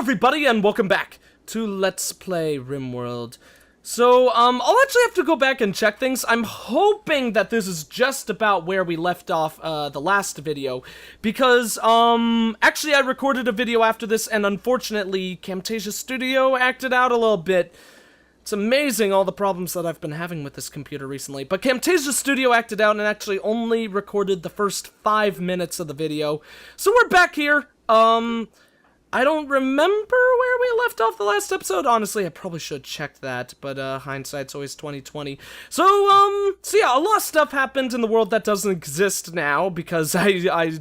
everybody, and welcome back to Let's Play Rimworld. So, I'll actually have to go back and check things. I'm hoping that this is just about where we left off, the last video, because, actually I recorded a video after this, and unfortunately, Camtasia Studio acted out a little bit. It's amazing all the problems that I've been having with this computer recently, but Camtasia Studio acted out and actually only recorded the first 5 minutes of the video. So we're back here. I don't remember where we left off the last episode. Honestly, I probably should have checked that, but hindsight's always 20/20. So yeah, a lot of stuff happened in the world that doesn't exist now because I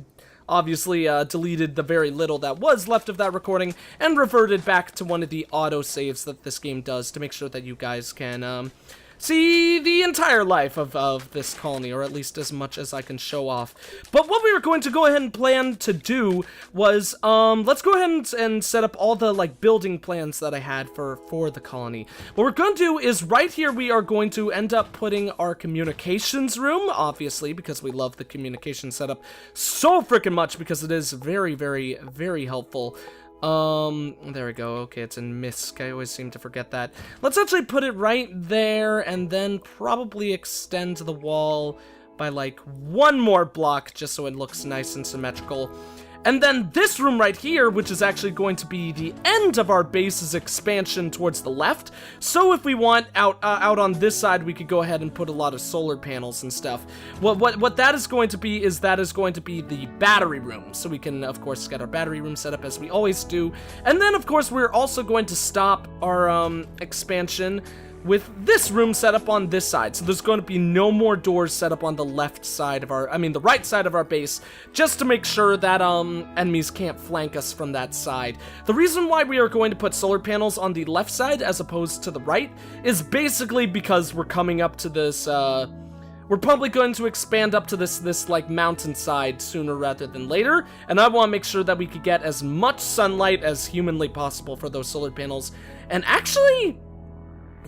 obviously deleted the very little that was left of that recording and reverted back to one of the auto saves that this game does to make sure that you guys can see the entire life of this colony, or at least as much as I can show off. But what we were going to go ahead and plan to do was, let's go ahead and set up all the, like, building plans that I had for the colony. What we're going to do is, right here, we are going to end up putting our communications room, obviously, because we love the communication setup so freaking much, because it is very, very, very helpful. There we go. Okay, it's in MISC. I always seem to forget that. Let's actually put it right there, and then probably extend the wall by, like, one more block, just so it looks nice and symmetrical. And then this room right here, which is actually going to be the end of our base's expansion towards the left. So if we want out on this side, we could go ahead and put a lot of solar panels and stuff. What that is going to be is that is going to be the battery room. So we can, of course, get our battery room set up as we always do. And then, of course, we're also going to stop our expansion with this room set up on this side. So there's going to be no more doors set up on the left side of the right side of our base, just to make sure that enemies can't flank us from that side. The reason why we are going to put solar panels on the left side as opposed to the right is basically because we're coming up to this, we're probably going to expand up to this like mountainside sooner rather than later, and I want to make sure that we could get as much sunlight as humanly possible for those solar panels. And actually,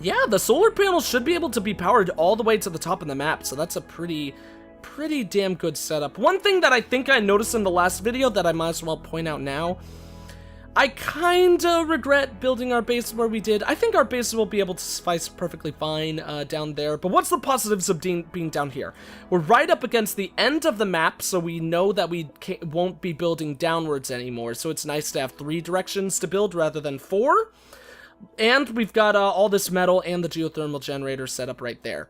yeah, the solar panels should be able to be powered all the way to the top of the map, so that's a pretty damn good setup. One thing that I think I noticed in the last video that I might as well point out now, I kinda regret building our base where we did. I think our base will be able to suffice perfectly fine down there, but what's the positives of being down here? We're right up against the end of the map, so we know that we won't be building downwards anymore, so it's nice to have 3 directions to build rather than 4. And we've got all this metal and the geothermal generator set up right there.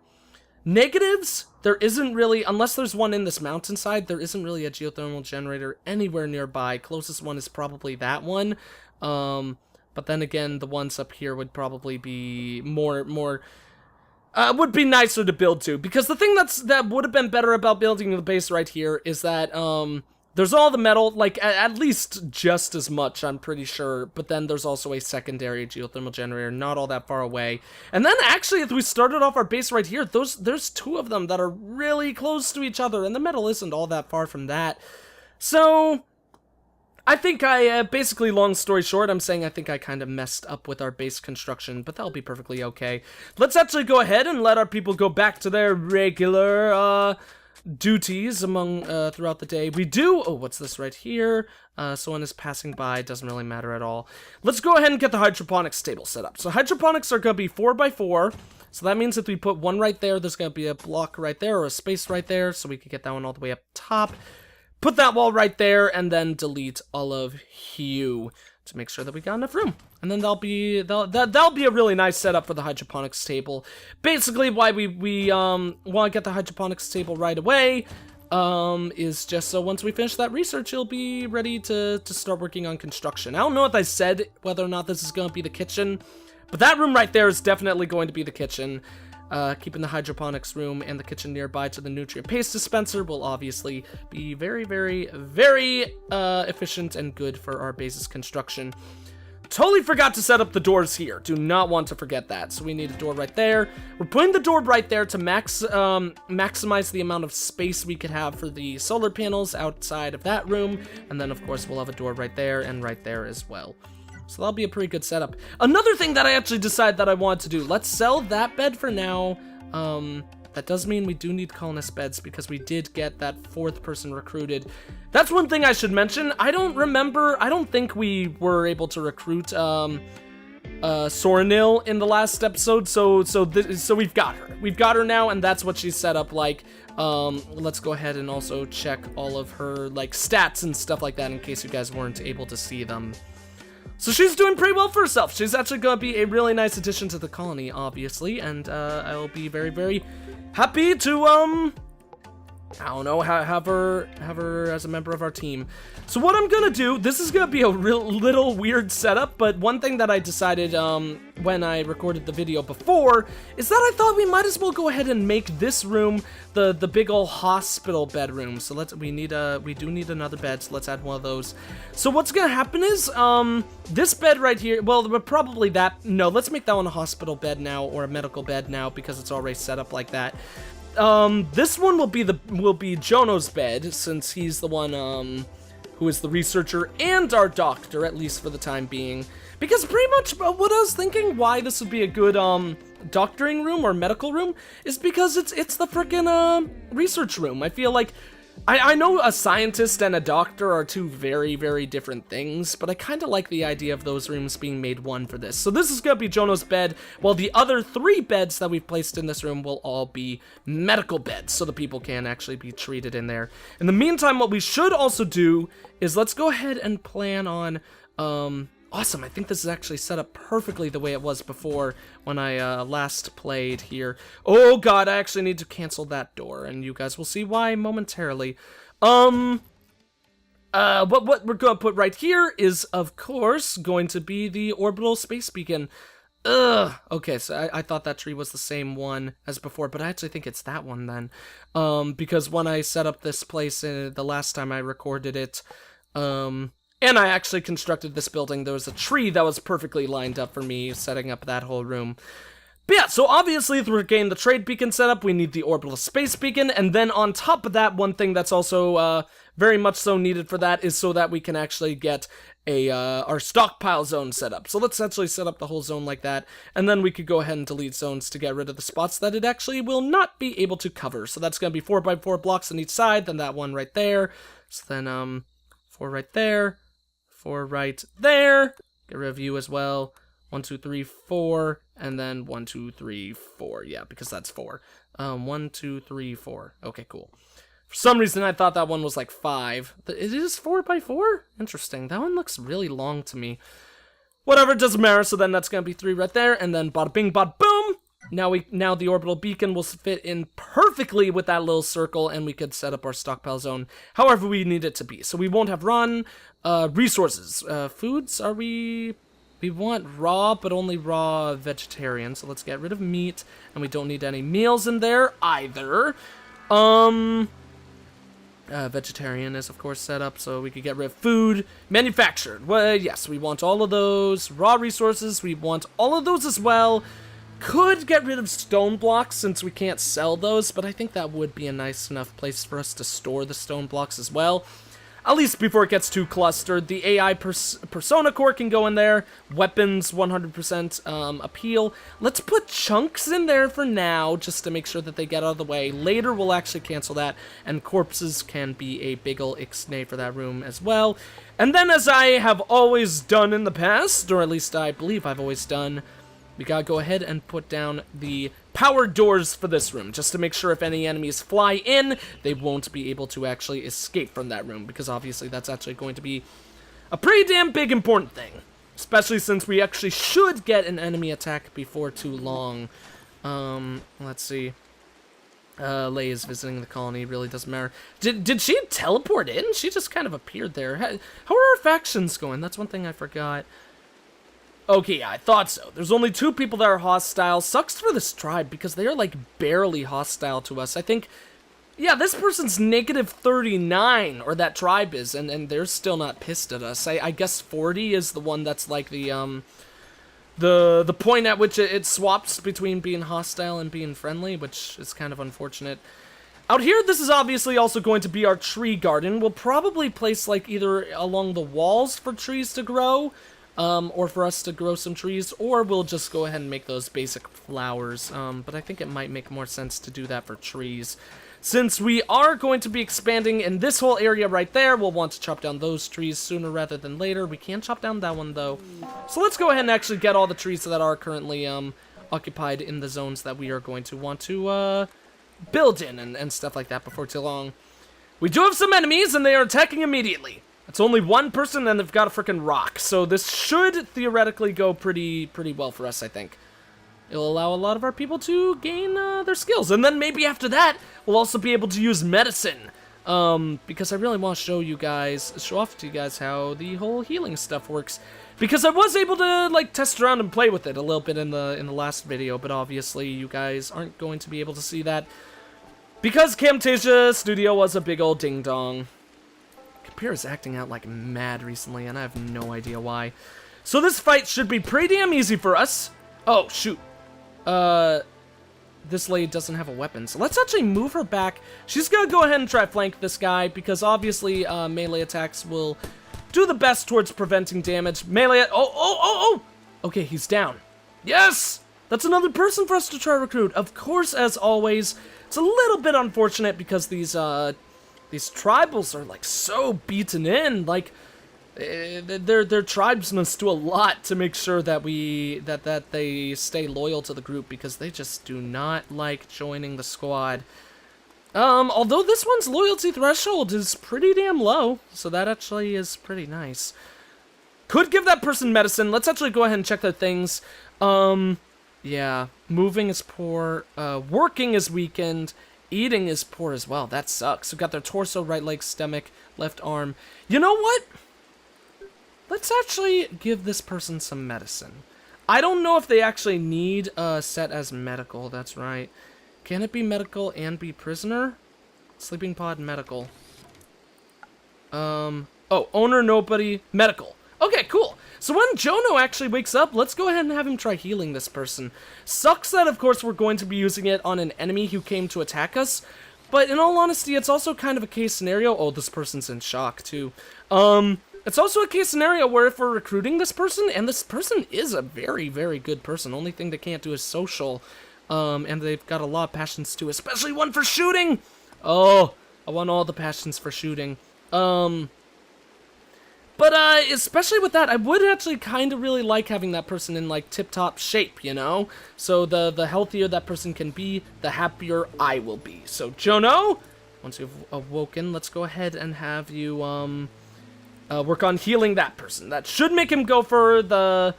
Negatives, there isn't really, unless there's one in this mountainside, there isn't really a geothermal generator anywhere nearby. Closest one is probably that one. But then again, the ones up here would probably be would be nicer to build to. Because the thing that would have been better about building the base right here is that, there's all the metal, like, at least just as much, I'm pretty sure, but then there's also a secondary geothermal generator not all that far away. And then, actually, if we started off our base right here, there's 2 of them that are really close to each other, and the metal isn't all that far from that. So, I think basically, long story short, I'm saying I think I kind of messed up with our base construction, but that'll be perfectly okay. Let's actually go ahead and let our people go back to their regular, duties throughout the day. We do, oh, what's this right here? Someone is passing by, doesn't really matter at all. Let's go ahead and get the hydroponics table set up. So hydroponics are going to be 4x4, so that means if we put one right there, there's going to be a block right there, or a space right there, so we could get that one all the way up top. Put that wall right there, and then delete all of hue to make sure that we got enough room. And then that'll be a really nice setup for the hydroponics table. Basically, why we want to get the hydroponics table right away is just so once we finish that research, it'll be ready to start working on construction. I don't know if I said whether or not this is going to be the kitchen, but that room right there is definitely going to be the kitchen. Keeping the hydroponics room and the kitchen nearby to the nutrient paste dispenser will obviously be very, very, very efficient and good for our base's construction. Totally forgot to set up the doors here. Do not want to forget that. So we need a door right there. We're putting the door right there to maximize the amount of space we could have for the solar panels outside of that room. And then, of course, we'll have a door right there and right there as well. So that'll be a pretty good setup. Another thing that I actually decided that I wanted to do, let's sell that bed for now. that does mean we do need colonist beds because we did get that 4th person recruited. That's one thing I should mention. I don't think we were able to recruit Soranil in the last episode, so we've got her. We've got her now, and that's what she's set up like. Let's go ahead and also check all of her, like, stats and stuff like that in case you guys weren't able to see them. So she's doing pretty well for herself. She's actually going to be a really nice addition to the colony, obviously, and I'll be very, very happy to, I don't know, have her as a member of our team. So what I'm gonna do, this is gonna be a little weird setup, but one thing that I decided when I recorded the video before is that I thought we might as well go ahead and make this room the big ol' hospital bedroom. So we do need another bed, so let's add one of those. So what's gonna happen is this bed right here, well, probably that, no, let's make that one a hospital bed now, or a medical bed now, because it's already set up like that. This one will be Jono's bed, since he's the one who is the researcher and our doctor, at least for the time being. Because pretty much what I was thinking, why this would be a good doctoring room or medical room, is because it's the frickin' research room. I feel like I know a scientist and a doctor are two very, very different things, but I kind of like the idea of those rooms being made one for this. So this is going to be Jono's bed, while the other 3 beds that we've placed in this room will all be medical beds, so the people can actually be treated in there. In the meantime, what we should also do is let's go ahead and plan on, awesome, I think this is actually set up perfectly the way it was before when I last played here. Oh god, I actually need to cancel that door, and you guys will see why momentarily. What we're gonna put right here is, of course, going to be the orbital space beacon. Ugh. Okay, so I thought that tree was the same one as before, but I actually think it's that one then. Because when I set up this place the last time I recorded it, and I actually constructed this building, there was a tree that was perfectly lined up for me setting up that whole room. But yeah, so obviously to regain the trade beacon setup, we need the orbital space beacon, and then on top of that, one thing that's also very much so needed for that is so that we can actually get our stockpile zone set up. So let's actually set up the whole zone like that, and then we could go ahead and delete zones to get rid of the spots that it actually will not be able to cover. So that's going to be 4x4 blocks on each side, then that one right there, so then 4 right there, 4 right there, get rid of you as well, 1, 2, 3, 4, and then 1, 2, 3, 4, yeah, because that's 4, 1, 2, 3, 4, okay, cool. For some reason, I thought that one was like 5, it is 4x4? Interesting, that one looks really long to me. Whatever, it doesn't matter, so then that's gonna be 3 right there, and then bada bing, bada boom! Now the orbital beacon will fit in perfectly with that little circle, and we could set up our stockpile zone however we need it to be. So we won't have run, resources. Foods, we want raw, but only raw vegetarian. So let's get rid of meat, and we don't need any meals in there either. Vegetarian is of course set up, so we could get rid of food. Manufactured, well, yes, we want all of those. Raw resources, we want all of those as well. Could get rid of stone blocks since we can't sell those, but I think that would be a nice enough place for us to store the stone blocks as well. At least before it gets too clustered. The AI persona core can go in there. Weapons, 100% appeal. Let's put chunks in there for now, just to make sure that they get out of the way. Later, we'll actually cancel that, and corpses can be a big ol' ixnay for that room as well. And then, as I have always done in the past, or at least I believe I've always done, we gotta go ahead and put down the power doors for this room, just to make sure if any enemies fly in, they won't be able to actually escape from that room, because obviously that's actually going to be a pretty damn big important thing, especially since we actually should get an enemy attack before too long. Let's see. Lei is visiting the colony, really doesn't matter. Did she teleport in? She just kind of appeared there. How are our factions going? That's one thing I forgot. Okay, yeah, I thought so. There's only 2 people that are hostile. Sucks for this tribe, because they are, like, barely hostile to us. I think, yeah, this person's -39, or that tribe is, and they're still not pissed at us. I guess 40 is the one that's, like, the point at which it swaps between being hostile and being friendly, which is kind of unfortunate. Out here, this is obviously also going to be our tree garden. We'll probably place, like, either along the walls for trees to grow, or for us to grow some trees, or we'll just go ahead and make those basic flowers. But I think it might make more sense to do that for trees. Since we are going to be expanding in this whole area right there, we'll want to chop down those trees sooner rather than later. We can chop down that one, though. So let's go ahead and actually get all the trees that are currently occupied in the zones that we are going to want to build in and stuff like that before too long. We do have some enemies, and they are attacking immediately. It's only one person, and they've got a freaking rock. So this should theoretically go pretty well for us, I think. It'll allow a lot of our people to gain their skills. And then maybe after that, we'll also be able to use medicine. Because I really want to show off to you guys how the whole healing stuff works. Because I was able to, like, test around and play with it a little bit in the last video. But obviously, you guys aren't going to be able to see that. Because Camtasia Studio was a big old ding-dong. Computer's acting out like mad recently, and I have no idea why. So this fight should be pretty damn easy for us. Oh, shoot. This lady doesn't have a weapon, so let's actually move her back. She's gonna go ahead and try flank this guy, because obviously, melee attacks will do the best towards preventing damage. Melee, oh! Okay, he's down. Yes! That's another person for us to try recruit. Of course, as always, it's a little bit unfortunate because these tribals are, like, so beaten in, like, their tribes must do a lot to make sure that that they stay loyal to the group, because they just do not like joining the squad. Although this one's loyalty threshold is pretty damn low, so that actually is pretty nice. Could give that person medicine. Let's actually go ahead and check their things. Yeah, moving is poor, working is weakened, eating is poor as well. That sucks. We've got their torso, right leg, stomach, left arm. You know what? Let's actually give this person some medicine. I don't know if they actually need set as medical. That's right. Can it be medical and be prisoner? Sleeping pod, medical. Oh, owner, nobody, medical. Okay, cool. So when Jono actually wakes up, let's go ahead and have him try healing this person. Sucks that, of course, we're going to be using it on an enemy who came to attack us. But in all honesty, it's also kind of a case scenario. Oh, this person's in shock, too. It's also a case scenario where if we're recruiting this person, and this person is a very, very good person. Only thing they can't do is social. And they've got a lot of passions, too. Especially one for shooting! Oh, I want all the passions for shooting. But, especially with that, I would actually kind of really like having that person in, like, tip-top shape, you know? So the healthier that person can be, the happier I will be. So, Jono, once you've awoken, let's go ahead and have you, work on healing that person. That should make him go for the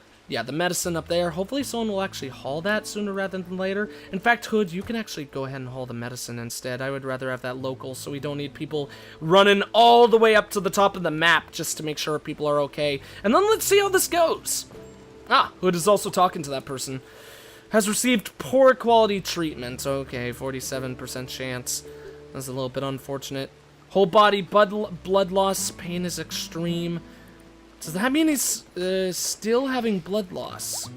medicine up there. Hopefully someone will actually haul that sooner rather than later. In fact, Hood, you can actually go ahead and haul the medicine instead. I would rather have that local so we don't need people running all the way up to the top of the map just to make sure people are okay. And then let's see how this goes. Ah, Hood is also talking to that person. Has received poor quality treatment. Okay, 47% chance. That's a little bit unfortunate. Whole body blood loss. Pain is extreme. Does that mean he's still having blood loss?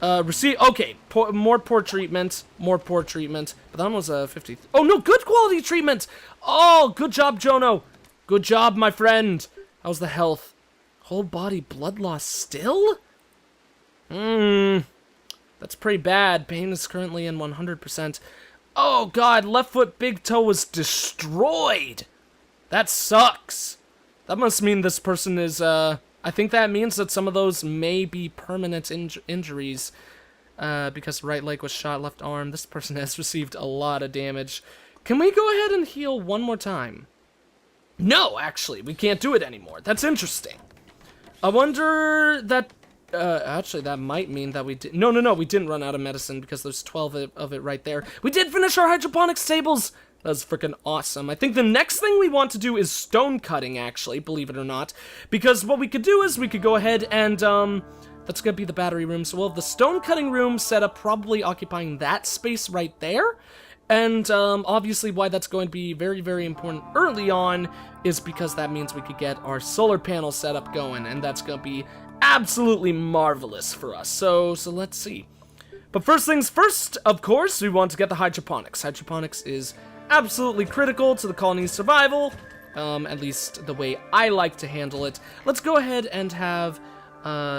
Okay, more poor treatment. More poor treatment. But that one was 50. Oh, no, good quality treatment. Oh, good job, Jono. Good job, my friend. How's the health? Whole body blood loss still? That's pretty bad. Pain is currently in 100%. Oh, God, left foot, big toe was destroyed. That sucks. That must mean this person is, I think that means that some of those may be permanent injuries, because right leg was shot, left arm. This person has received a lot of damage. Can we go ahead and heal one more time? No, actually, we can't do it anymore. That's interesting. I wonder that, actually, that might mean that we did. No, we didn't run out of medicine because there's 12 of it right there. We did finish our hydroponics tables. That's freaking awesome. I think the next thing we want to do is stone cutting, actually, believe it or not. Because what we could do is we could go ahead and, that's gonna be the battery room. So we'll have the stone cutting room set up, probably occupying that space right there. And, obviously why that's going to be very, very important early on is because that means we could get our solar panel setup going. And that's gonna be absolutely marvelous for us. So let's see. But first things first, of course, we want to get the hydroponics. Hydroponics is absolutely critical to the colony's survival. at least the way I like to handle it. Let's go ahead and have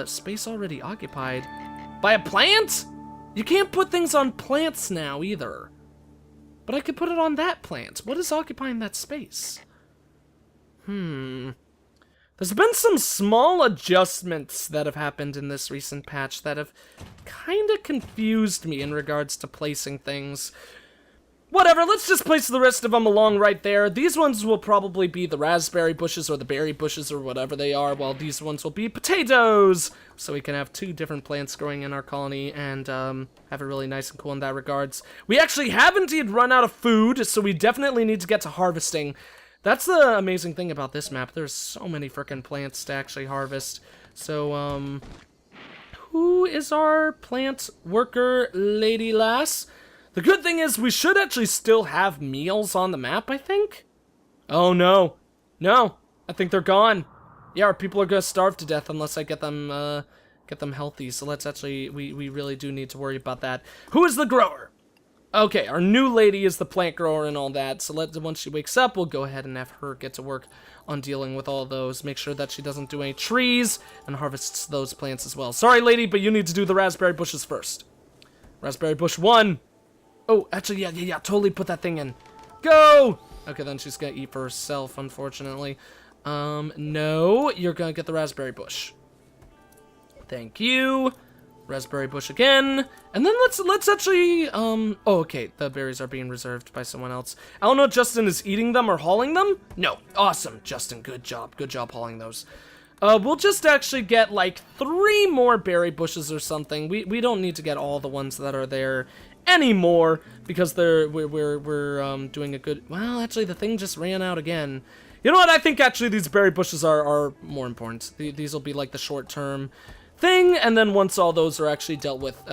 space already occupied by a plant? You can't put things on plants now either. But I could put it on that plant. What is occupying that space? There's been some small adjustments that have happened in this recent patch that have kind of confused me in regards to placing things. Whatever, let's just place the rest of them along right there. These ones will probably be the raspberry bushes or the berry bushes or whatever they are, while these ones will be potatoes! So we can have 2 different plants growing in our colony and have it really nice and cool in that regards. We actually have indeed run out of food, so we definitely need to get to harvesting. That's the amazing thing about this map. There's so many frickin' plants to actually harvest. So, who is our plant worker lady lass? The good thing is we should actually still have meals on the map, I think. Oh, no. No. I think they're gone. Yeah, our people are gonna starve to death unless I get them healthy. So let's actually, we really do need to worry about that. Who is the grower? Okay, our new lady is the plant grower and all that. So once she wakes up, we'll go ahead and have her get to work on dealing with all those. Make sure that she doesn't do any trees and harvests those plants as well. Sorry, lady, but you need to do the raspberry bushes first. Raspberry bush 1. Oh, actually, yeah, totally put that thing in. Go! Okay, then she's gonna eat for herself, unfortunately. No, you're gonna get the raspberry bush. Thank you. Raspberry bush again. And then let's actually, oh, okay, the berries are being reserved by someone else. I don't know if Justin is eating them or hauling them. No, awesome, Justin, good job hauling those. We'll just actually get like 3 more berry bushes or something. We don't need to get all the ones that are there anymore because we're doing a good. Well, actually, the thing just ran out again. You know what? I think actually these berry bushes are more important. These will be like the short-term thing, and then once all those are actually dealt with,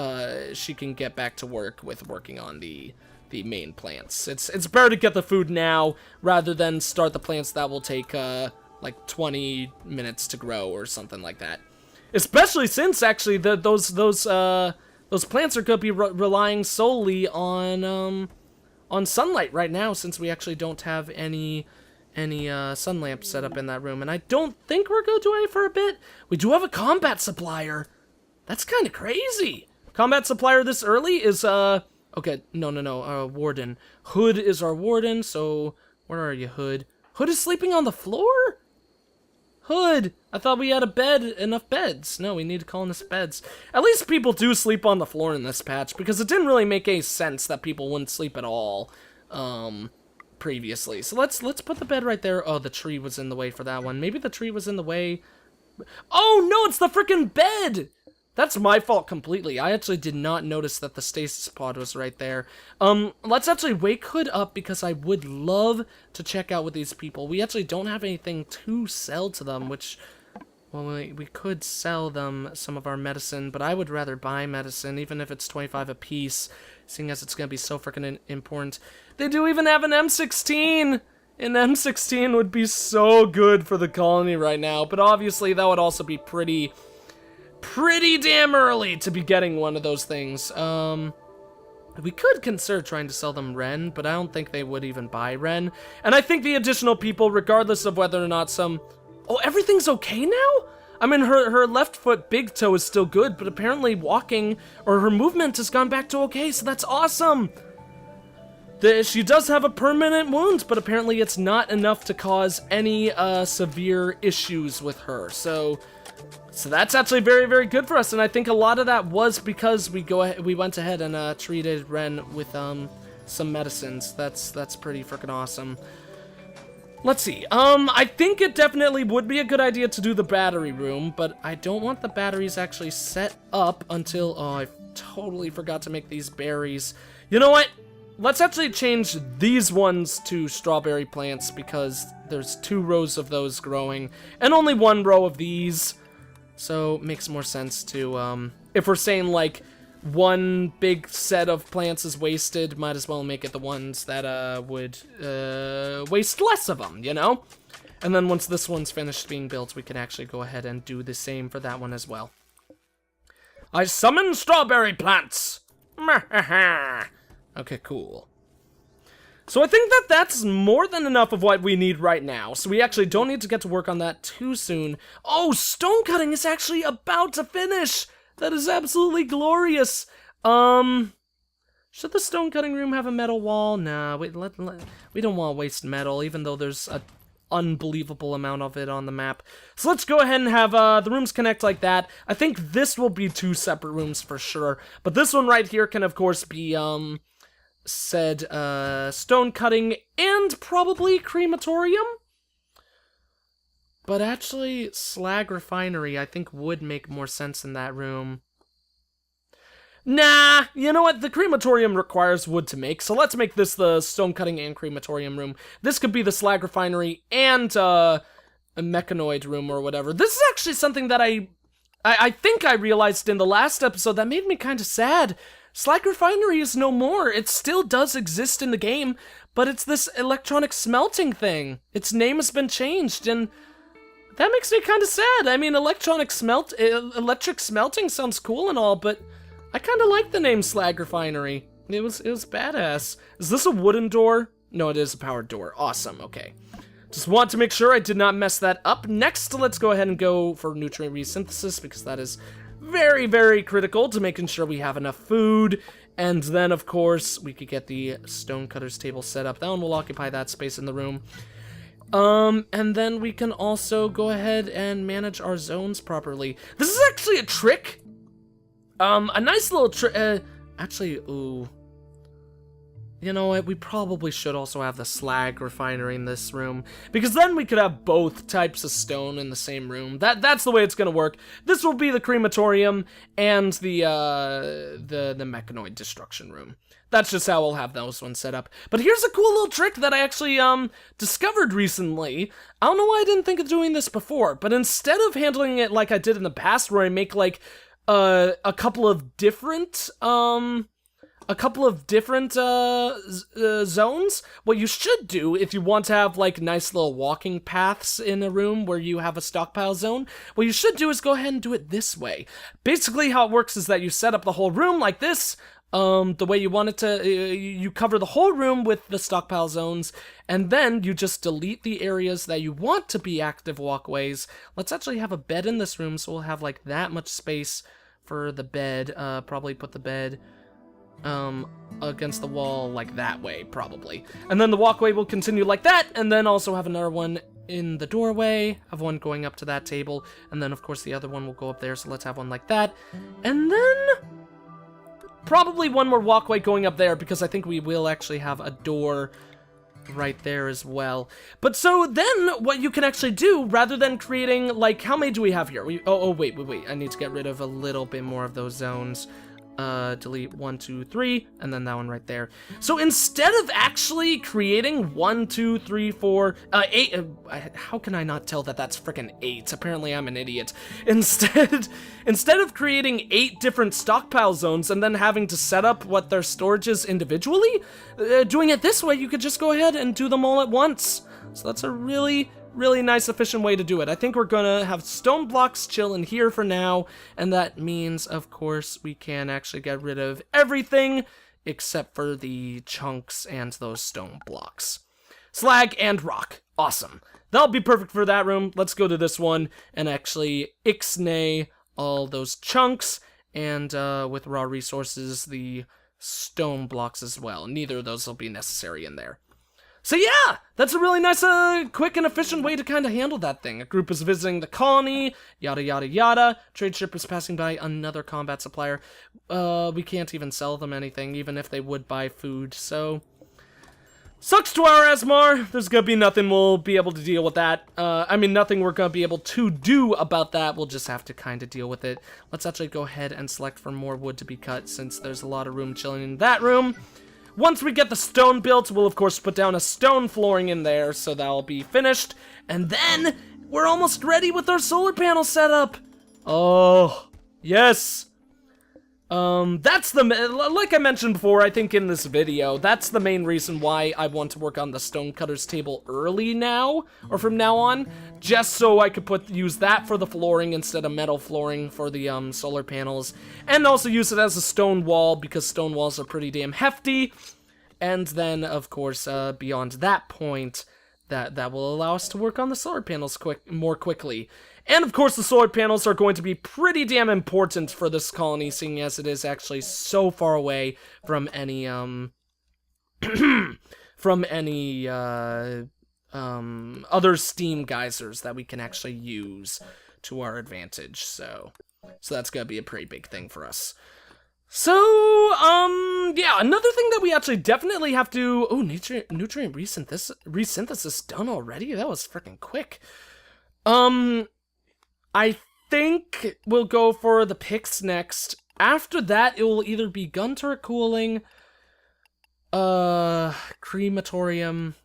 she can get back to work with working on the main plants. It's better to get the food now rather than start the plants that will take like 20 minutes to grow or something like that. Especially since actually those plants are going to be relying solely on sunlight right now, since we actually don't have any sun lamps set up in that room, and I don't think we're going to do any for a bit. We do have a combat supplier. That's kind of crazy. Combat supplier this early is okay. No. Warden. Hood is our warden. So where are you, Hood? Hood is sleeping on the floor. Hood, I thought we had enough beds. No, we need to colonize beds. At least people do sleep on the floor in this patch, because it didn't really make any sense that people wouldn't sleep at all, previously. So let's put the bed right there. Oh, the tree was in the way for that one. Maybe the tree was in the way. Oh, no, it's the freaking bed! That's my fault completely. I actually did not notice that the stasis pod was right there. Let's actually wake Hood up because I would love to check out with these people. We actually don't have anything to sell to them, which, well, we could sell them some of our medicine, but I would rather buy medicine, even if it's 25 a piece, seeing as it's going to be so freaking important. They do even have an M16! An M16 would be so good for the colony right now, but obviously that would also be pretty damn early to be getting one of those things. We could consider trying to sell them Ren, but I don't think they would even buy Ren. And I think the additional people, regardless of whether or not some... Oh, everything's okay now? I mean, her left foot big toe is still good, but apparently walking, or her movement has gone back to okay, so that's awesome! She does have a permanent wound, but apparently it's not enough to cause any severe issues with her, so that's actually very, very good for us, and I think a lot of that was because we went ahead and treated Ren with some medicines. That's pretty freaking awesome. Let's see. I think it definitely would be a good idea to do the battery room, but I don't want the batteries actually set up until... Oh, I totally forgot to make these berries. You know what? Let's actually change these ones to strawberry plants because there's 2 rows of those growing and only 1 row of these. So it makes more sense to, if we're saying like 1 big set of plants is wasted, might as well make it the ones that would waste less of them, you know? And then once this one's finished being built, we can actually go ahead and do the same for that one as well. I summon strawberry plants! Okay, cool. So I think that that's more than enough of what we need right now. So we actually don't need to get to work on that too soon. Oh, stone cutting is actually about to finish. That is absolutely glorious. Should the stone cutting room have a metal wall? Nah, we don't want to waste metal, even though there's an unbelievable amount of it on the map. So let's go ahead and have the rooms connect like that. I think this will be 2 separate rooms for sure. But this one right here can, of course, be, said stone cutting and probably crematorium. But actually, slag refinery I think would make more sense in that room. Nah, you know what? The crematorium requires wood to make, so let's make this the stone cutting and crematorium room. This could be the slag refinery and a mechanoid room or whatever. This is actually something that I think I realized in the last episode that made me kind of sad. Slag refinery is no more. It still does exist in the game, but it's this electronic smelting thing. Its name has been changed, and that makes me kind of sad. I mean, electric smelting sounds cool and all, but I kind of like the name slag refinery. It was badass. Is this a wooden door? No, it is a powered door. Awesome. Okay. Just want to make sure I did not mess that up. Next, let's go ahead and go for nutrient resynthesis, because that is very, very critical to making sure we have enough food. And then, of course, we could get the stonecutter's table set up. That one will occupy that space in the room. And then we can also go ahead and manage our zones properly. This is actually a trick. A nice little trick. Actually, ooh. You know what? We probably should also have the slag refinery in this room, because then we could have both types of stone in the same room. That's the way it's gonna work. This will be the crematorium and the mechanoid destruction room. That's just how we'll have those ones set up. But here's a cool little trick that I actually discovered recently. I don't know why I didn't think of doing this before, but instead of handling it like I did in the past, where I make like a couple of different zones, what you should do if you want to have like nice little walking paths in a room where you have a stockpile zone, what you should do is go ahead and do it this way. Basically how it works is that you set up the whole room like this, the way you want it to, you cover the whole room with the stockpile zones, and then you just delete the areas that you want to be active walkways. Let's actually have a bed in this room, so we'll have like that much space for the bed. Probably put the bed against the wall like that way, probably. And then the walkway will continue like that, and then also have another one in the doorway, have one going up to that table, and then of course the other one will go up there, so let's have one like that. And then probably one more walkway going up there, because I think we will actually have a door right there as well. But so then what you can actually do, rather than creating, like, how many do we have here? Wait, I need to get rid of a little bit more of those zones. Delete 1, 2, 3, and then that one right there. So instead of actually creating 1, 2, 3, 4, 8, how can I not tell that that's freaking 8? Apparently I'm an idiot. Instead of creating 8 different stockpile zones and then having to set up what their storage is individually, doing it this way, you could just go ahead and do them all at once. So that's a really nice, efficient way to do it. I think we're gonna have stone blocks chill in here for now, and that means, of course, we can actually get rid of everything except for the chunks and those stone blocks. Slag and rock. Awesome. That'll be perfect for that room. Let's go to this one and actually ixnay all those chunks, and with raw resources, the stone blocks as well. Neither of those will be necessary in there. So yeah, that's a really nice, quick and efficient way to kind of handle that thing. A group is visiting the colony, yada yada yada. Trade ship is passing by another combat supplier. We can't even sell them anything, even if they would buy food, so sucks to our Asmar. There's gonna be nothing we'll be able to deal with that. Nothing we're gonna be able to do about that. We'll just have to kind of deal with it. Let's actually go ahead and select for more wood to be cut, since there's a lot of room chilling in that room. Once we get the stone built, we'll of course put down a stone flooring in there, so that'll be finished. And then we're almost ready with our solar panel setup. Oh, yes. That's like I mentioned before, I think in this video, that's the main reason why I want to work on the stonecutter's table early now, or from now on, just so I could use that for the flooring instead of metal flooring for the solar panels, and also use it as a stone wall, because stone walls are pretty damn hefty, And then, of course, beyond that point, that will allow us to work on the solar panels more quickly. And, of course, the solar panels are going to be pretty damn important for this colony, seeing as it is actually so far away from any, other steam geysers that we can actually use to our advantage. So that's gonna be a pretty big thing for us. So, yeah, another thing that we actually definitely have to... Oh, nutrient resynthesis done already? That was freaking quick. I think we'll go for the picks next. After that, it will either be gun turret cooling, crematorium,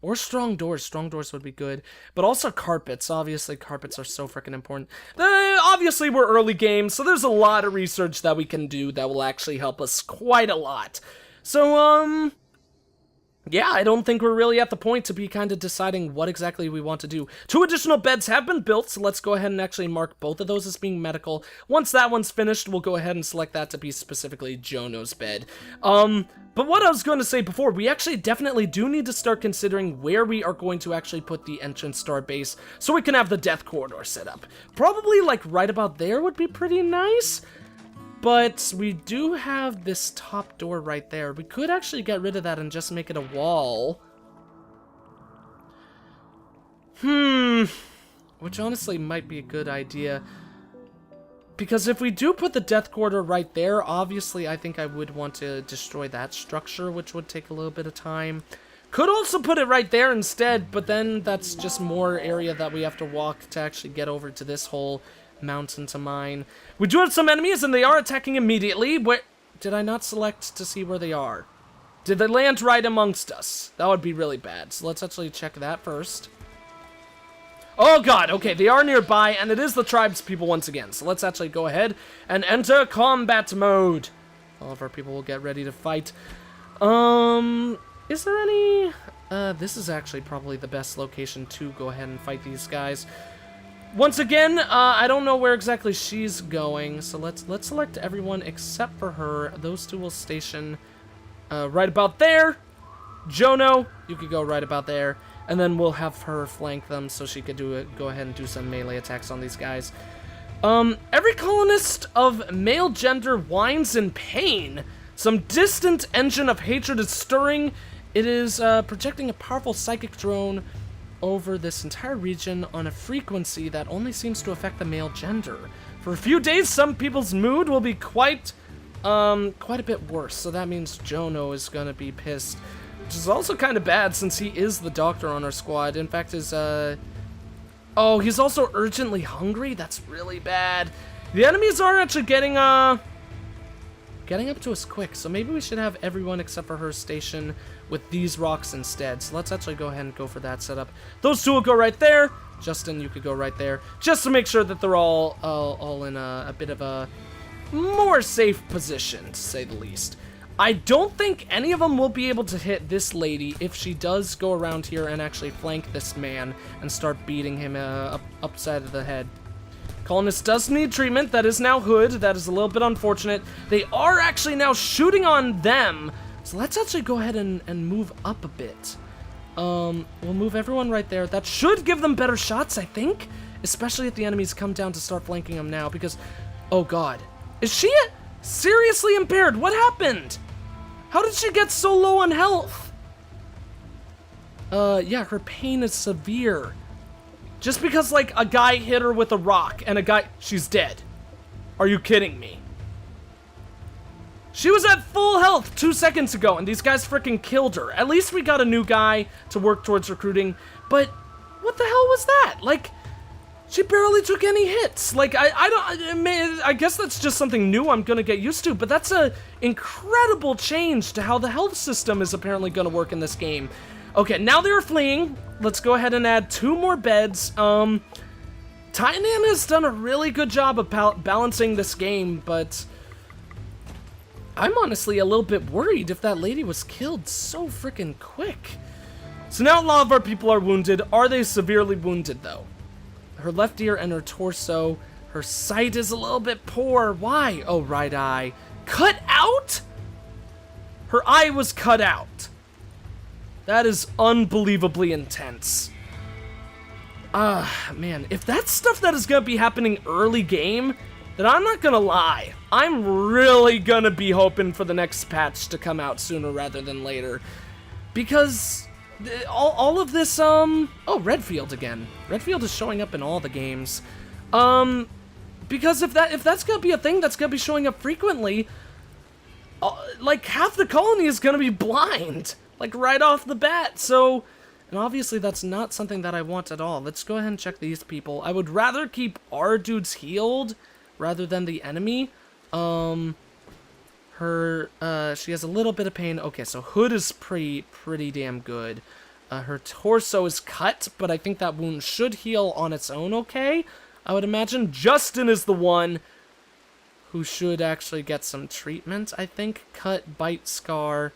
or strong doors. Strong doors would be good. But also carpets. Obviously, carpets are so freaking important. Obviously, we're early game, so there's a lot of research that we can do that will actually help us quite a lot. So, yeah, I don't think we're really at the point to be kind of deciding what exactly we want to do. 2 additional beds have been built, so let's go ahead and actually mark both of those as being medical. Once that one's finished, we'll go ahead and select that to be specifically Jono's bed. But what I was going to say before, we actually definitely do need to start considering where we are going to actually put the entrance to our base so we can have the death corridor set up. Probably, like, right about there would be pretty nice. But we do have this top door right there. We could actually get rid of that and just make it a wall. Which honestly might be a good idea. Because if we do put the death corridor right there, obviously I think I would want to destroy that structure, which would take a little bit of time. Could also put it right there instead, but then that's just more area that we have to walk to actually get over to this whole mountain to mine. We do have some enemies, and they are attacking immediately. Where did I not select to see where they are? Did they land right amongst us? That would be really bad. So let's actually check that first. Oh god, okay, they are nearby, and it is the tribes people once again. So let's actually go ahead and enter combat mode. All of our people will get ready to fight. Is there any... this is actually probably the best location to go ahead and fight these guys. Once again, I don't know where exactly she's going, so let's select everyone except for her. Those two will station right about there. Jono, you could go right about there, and then we'll have her flank them so she could go ahead and do some melee attacks on these guys. Every colonist of male gender whines in pain. Some distant engine of hatred is stirring. It is projecting a powerful psychic drone over this entire region on a frequency that only seems to affect the male gender. For a few days, some people's mood will be quite a bit worse. So that means Jono is gonna be pissed, which is also kind of bad since he is the doctor on our squad. In fact, he's also urgently hungry. That's really bad. The enemies are actually getting up to us quick, so maybe we should have everyone except for her station with these rocks instead. So let's actually go ahead and go for that setup. Those two will go right there. Justin, you could go right there, just to make sure that they're all in a bit of a more safe position, to say the least. I don't think any of them will be able to hit this lady if she does go around here and actually flank this man and start beating him upside of the head. Colonist does need treatment. That is now Hood. That is a little bit unfortunate. They are actually now shooting on them. So let's actually go ahead and move up a bit. We'll move everyone right there. That should give them better shots, I think. Especially if the enemies come down to start flanking them now. Because, oh god. Is she seriously impaired? What happened? How did she get so low on health? Yeah, her pain is severe. Just because, like, a guy hit her with a rock and she's dead. Are you kidding me? She was at full health 2 seconds ago, and these guys freaking killed her. At least we got a new guy to work towards recruiting, but what the hell was that? Like, she barely took any hits. Like, I guess that's just something new I'm gonna get used to, but that's a incredible change to how the health system is apparently gonna work in this game. Okay, now they're fleeing. Let's go ahead and add 2 more beds. Tainan has done a really good job of balancing this game, but I'm honestly a little bit worried if that lady was killed so freaking quick. So now a lot of our people are wounded. Are they severely wounded, though? Her left ear and her torso. Her sight is a little bit poor. Why? Oh, right eye. Cut out? her eye was cut out. That is unbelievably intense. Man, if that's stuff that is gonna be happening early game, then I'm not gonna lie. I'm really gonna be hoping for the next patch to come out sooner rather than later. Because all of this, oh, Redfield again. Redfield is showing up in all the games. Because if that's gonna be a thing that's gonna be showing up frequently, like half the colony is gonna be blind, like right off the bat. So, and obviously that's not something that I want at all. Let's go ahead and check these people. I would rather keep our dudes healed rather than the enemy. She has a little bit of pain. Okay, so Hood is pretty damn good. Her torso is cut, but I think that wound should heal on its own okay. I would imagine Justin is the one who should actually get some treatment, I think. Cut, bite, scar.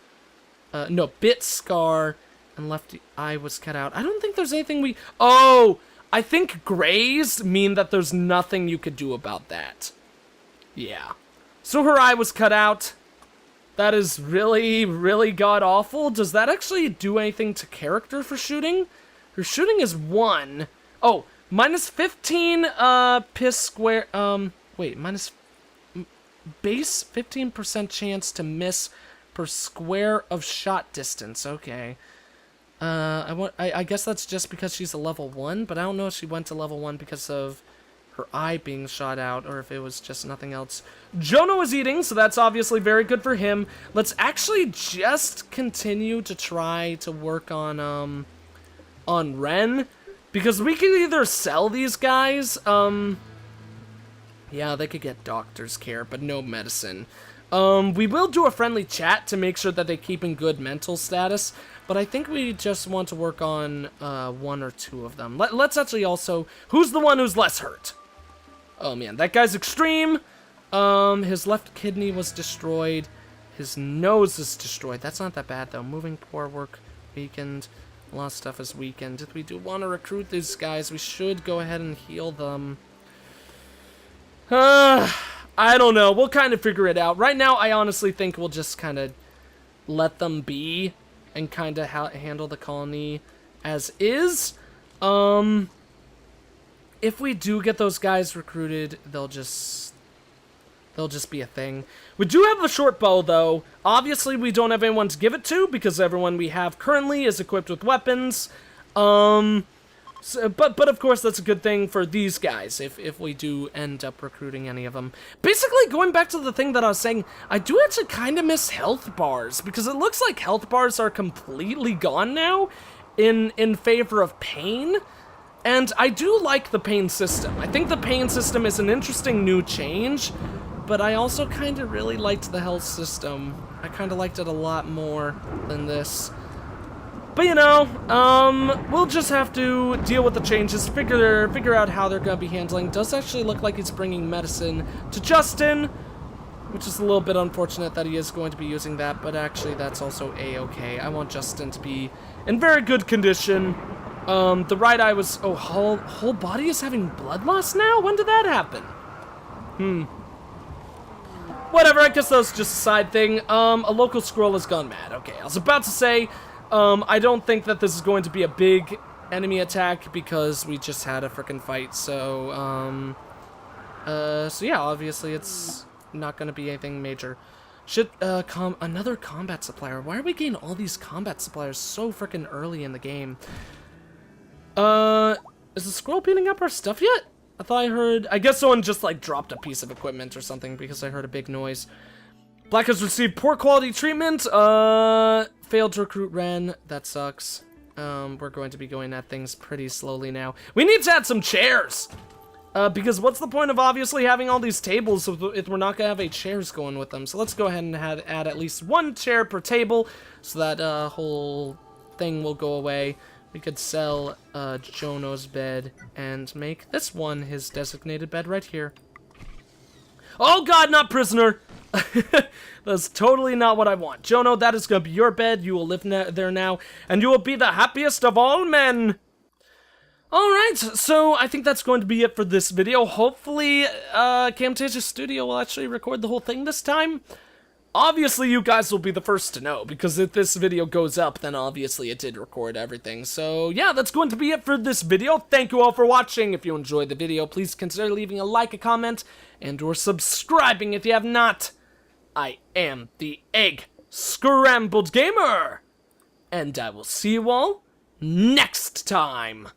No, bit, scar, and left eye was cut out. I don't think there's anything we... Oh! I think grays mean that there's nothing you could do about that. Yeah. So her eye was cut out. That is really, really god-awful. Does that actually do anything to character for shooting? Her shooting is 1. Oh, minus 15, piss square, wait, minus... Base 15% chance to miss per square of shot distance. Okay. I guess that's just because she's a level 1, but I don't know if she went to level 1 because of her eye being shot out, or if it was just nothing else. Jono is eating, so that's obviously very good for him. Let's actually just continue to try to work on Ren, because we can either sell these guys, yeah, they could get doctor's care, but no medicine. We will do a friendly chat to make sure that they keep in good mental status, but I think we just want to work on 1 or 2 of them. Let's actually also... Who's the one who's less hurt? Oh man, that guy's extreme. His left kidney was destroyed. His nose is destroyed. That's not that bad though. Moving poor work weakened. A lot of stuff is weakened. If we do want to recruit these guys, we should go ahead and heal them. I don't know. We'll kind of figure it out. Right now, I honestly think we'll just kind of let them be and kind of handle the colony as is. If we do get those guys recruited, they'll just be a thing. We do have a short bow, though. Obviously, we don't have anyone to give it to because everyone we have currently is equipped with weapons. So, but of course, that's a good thing for these guys, if we do end up recruiting any of them. Basically, going back to the thing that I was saying, I do actually kind of miss health bars, because it looks like health bars are completely gone now in favor of pain, and I do like the pain system. I think the pain system is an interesting new change, but I also kind of really liked the health system. I kind of liked it a lot more than this. But you know, we'll just have to deal with the changes, figure out how they're gonna be handling. Does actually look like he's bringing medicine to Justin, which is a little bit unfortunate that he is going to be using that, but actually that's also a-okay. I want Justin to be in very good condition. The right eye was, oh, whole body is having blood loss now? When did that happen? Whatever, I guess that was just a side thing. A local squirrel has gone mad. Okay, I was about to say, I don't think that this is going to be a big enemy attack because we just had a frickin' fight, so yeah, obviously it's not gonna be anything major. Should, another combat supplier. Why are we getting all these combat suppliers so frickin' early in the game? Is the squirrel beating up our stuff yet? I thought I heard, I guess someone just, like, dropped a piece of equipment or something because I heard a big noise. Black has received poor quality treatment, failed to recruit Ren, that sucks. We're going to be going at things pretty slowly now. We need to add some chairs! Because what's the point of obviously having all these tables if we're not gonna have any chairs going with them? So let's go ahead and add at least 1 chair per table, so that, whole thing will go away. We could sell, Jono's bed and make this one his designated bed right here. Oh god, not prisoner! That's totally not what I want. Jono, that is gonna be your bed. You will live there now, and you will be the happiest of all men. Alright, so I think that's going to be it for this video. Hopefully, Camtasia Studio will actually record the whole thing this time. obviously you guys will be the first to know, because if this video goes up, then obviously it did record everything. So yeah, that's going to be it for this video. Thank you all for watching. If you enjoyed the video, please consider leaving a like, a comment, and or subscribing if you have not. I am the EggScrambledGamer, and I will see you all next time.